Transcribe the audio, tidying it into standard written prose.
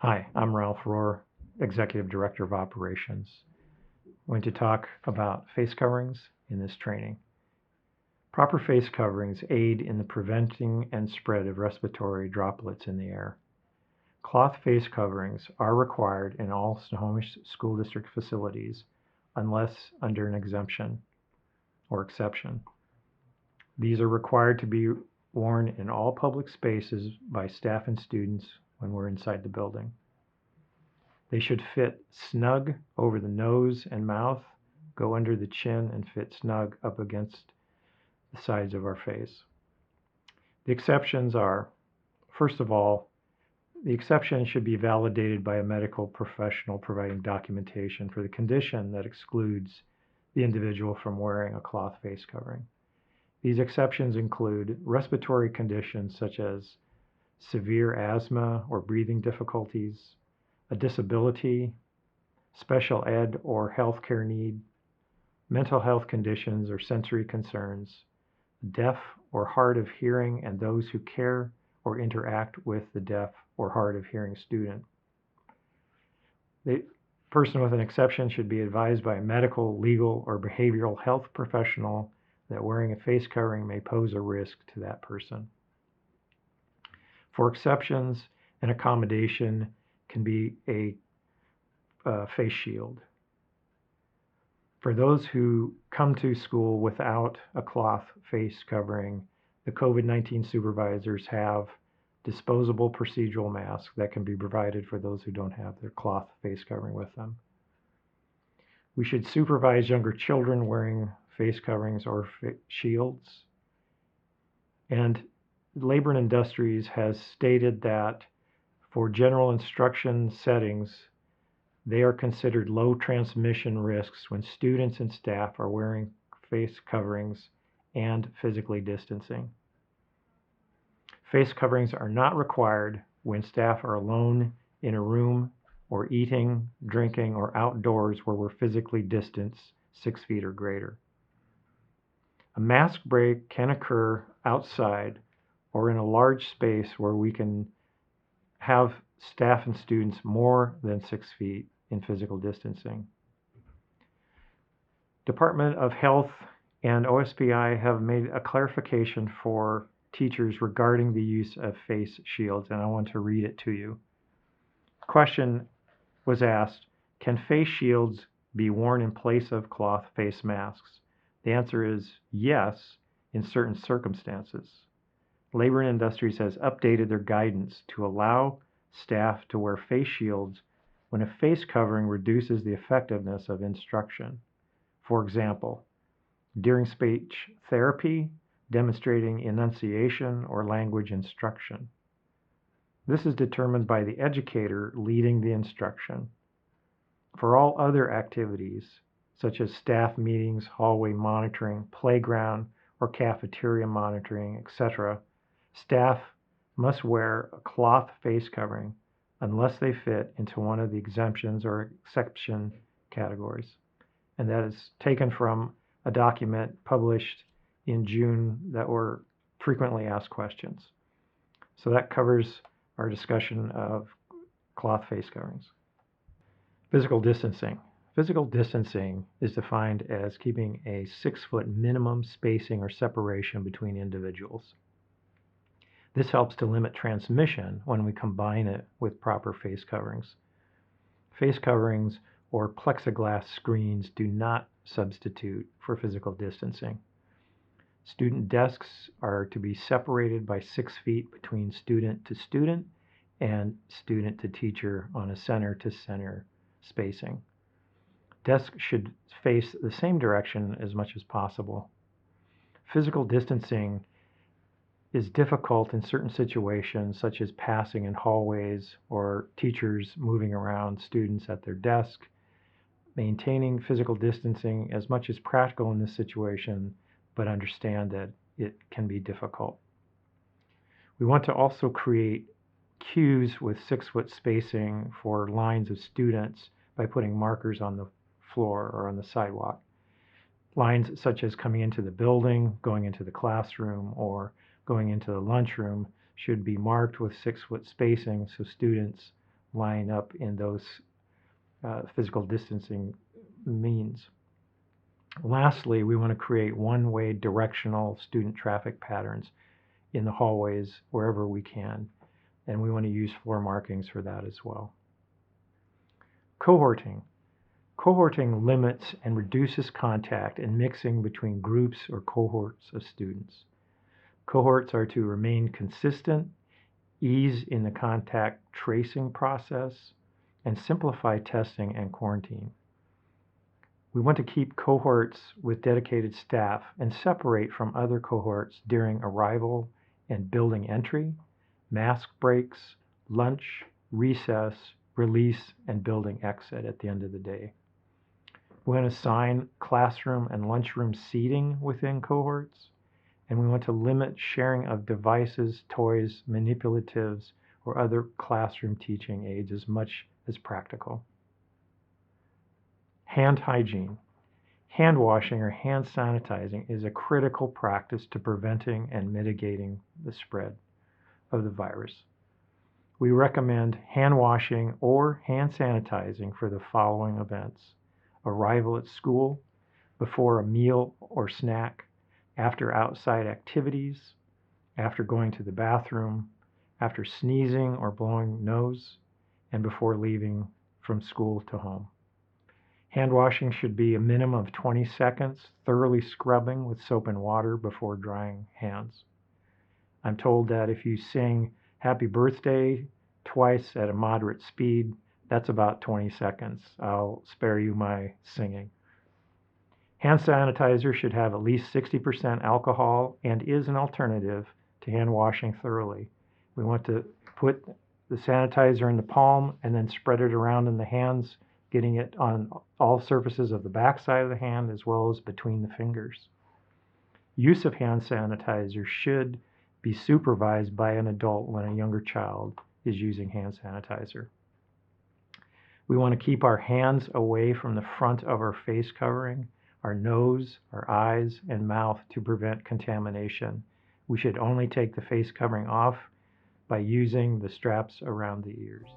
Hi, I'm Ralph Rohr, Executive Director of Operations. I'm going to talk about face coverings in this training. Proper face coverings aid in the preventing and spread of respiratory droplets in the air. Cloth face coverings are required in all Snohomish School District facilities unless under an exemption or exception. These are required to be worn in all public spaces by staff and students when we're inside the building. They should fit snug over the nose and mouth, go under the chin, and fit snug up against the sides of our face. The exceptions are, first of all, the exception should be validated by a medical professional providing documentation for the condition that excludes the individual from wearing a cloth face covering. These exceptions include respiratory conditions such as severe asthma or breathing difficulties, a disability, special ed or healthcare need, mental health conditions or sensory concerns, deaf or hard of hearing and those who care or interact with the deaf or hard of hearing student. The person with an exception should be advised by a medical, legal, or behavioral health professional that wearing a face covering may pose a risk to that person. For exceptions, an accommodation can be a face shield. For those who come to school without a cloth face covering, the COVID-19 supervisors have disposable procedural masks that can be provided for those who don't have their cloth face covering with them. We should supervise younger children wearing face coverings or shields. And Labor and Industries has stated that for general instruction settings, they are considered low transmission risks when students and staff are wearing face coverings and physically distancing. Face coverings are not required when staff are alone in a room or eating, drinking, or outdoors where we're physically distanced 6 feet or greater. A mask break can occur outside or in a large space where we can have staff and students more than 6 feet in physical distancing. Department of Health and OSPI have made a clarification for teachers regarding the use of face shields, and I want to read it to you. Question was asked, can face shields be worn in place of cloth face masks? The answer is yes, in certain circumstances. Labor and Industries has updated their guidance to allow staff to wear face shields when a face covering reduces the effectiveness of instruction. For example, during speech therapy, demonstrating enunciation or language instruction. This is determined by the educator leading the instruction. For all other activities, such as staff meetings, hallway monitoring, playground or cafeteria monitoring, etc., staff must wear a cloth face covering unless they fit into one of the exemptions or exception categories. And that is taken from a document published in June that were frequently asked questions. So that covers our discussion of cloth face coverings. Physical distancing. Physical distancing is defined as keeping a 6-foot minimum spacing or separation between individuals. This helps to limit transmission when we combine it with proper face coverings. Face coverings or plexiglass screens do not substitute for physical distancing. Student desks are to be separated by 6 feet between student to student and student to teacher on a center-to-center spacing. Desks should face the same direction as much as possible. Physical distancing is difficult in certain situations, such as passing in hallways or teachers moving around students at their desk. Maintaining physical distancing as much as practical in this situation, but understand that it can be difficult. We want to also create queues with 6-foot spacing for lines of students by putting markers on the floor or on the sidewalk. Lines such as coming into the building, going into the classroom, or going into the lunchroom should be marked with 6-foot spacing so students line up in those physical distancing means. Lastly, we want to create one-way directional student traffic patterns in the hallways wherever we can, and we want to use floor markings for that as well. Cohorting. Cohorting limits and reduces contact and mixing between groups or cohorts of students. Cohorts are to remain consistent, ease in the contact tracing process, and simplify testing and quarantine. We want to keep cohorts with dedicated staff and separate from other cohorts during arrival and building entry, mask breaks, lunch, recess, release, and building exit at the end of the day. We want to assign classroom and lunchroom seating within cohorts, and we want to limit sharing of devices, toys, manipulatives, or other classroom teaching aids as much as practical. Hand hygiene. Hand washing or hand sanitizing is a critical practice to preventing and mitigating the spread of the virus. We recommend hand washing or hand sanitizing for the following events: arrival at school, before a meal or snack, after outside activities, after going to the bathroom, after sneezing or blowing nose, and before leaving from school to home. Hand washing should be a minimum of 20 seconds, thoroughly scrubbing with soap and water before drying hands. I'm told that if you sing happy birthday twice at a moderate speed, that's about 20 seconds. I'll spare you my singing. Hand sanitizer should have at least 60% alcohol and is an alternative to hand washing thoroughly. We want to put the sanitizer in the palm and then spread it around in the hands, getting it on all surfaces of the backside of the hand as well as between the fingers. Use of hand sanitizer should be supervised by an adult when a younger child is using hand sanitizer. We want to keep our hands away from the front of our face covering, our nose, our eyes, and mouth to prevent contamination. We should only take the face covering off by using the straps around the ears.